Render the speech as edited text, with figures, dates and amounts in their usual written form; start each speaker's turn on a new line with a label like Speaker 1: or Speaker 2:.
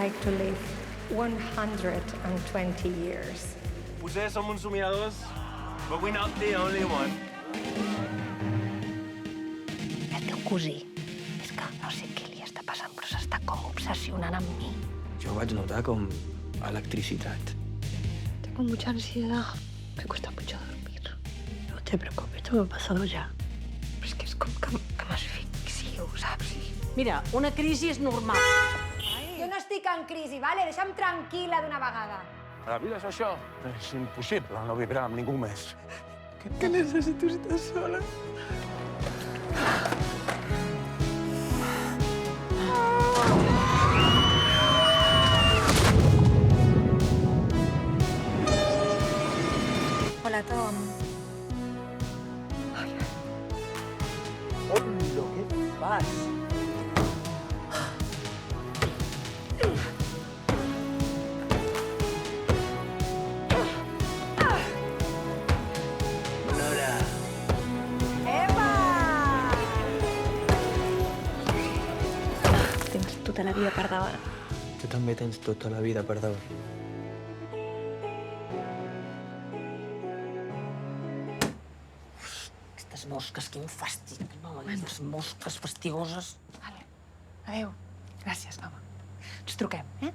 Speaker 1: like to live 120 years?
Speaker 2: Potser som uns somiadors, but we're not the only one.
Speaker 3: El teu cosí, és que no sé què li està passant, però s'està com obsessionant amb mi.
Speaker 4: Jo vaig notar com electricitat.
Speaker 3: Tengo mucha ansiedad. Me cuesta mucho dormir. No te preocupes, esto me ha pasado ya. Però és que és com que m'asfixio, saps?
Speaker 5: Mira, una crisi és normal.
Speaker 6: Jo no estic en crisi, vale? Deixa'm tranquil·la d'una vegada.
Speaker 2: A la vida és això. És impossible no vibrar amb ningú més.
Speaker 4: Que necessito estar sola.
Speaker 6: Hola, Tom.
Speaker 4: Ollo, què fas? Nora.
Speaker 3: Tens tota la vida per davant.
Speaker 4: Tu també tens tota la vida per davant.
Speaker 5: Aquestes mosques, quin fàstic. Les mosques fastigoses.
Speaker 6: Vale. Adéu. Gràcies, home. Ens truquem, eh?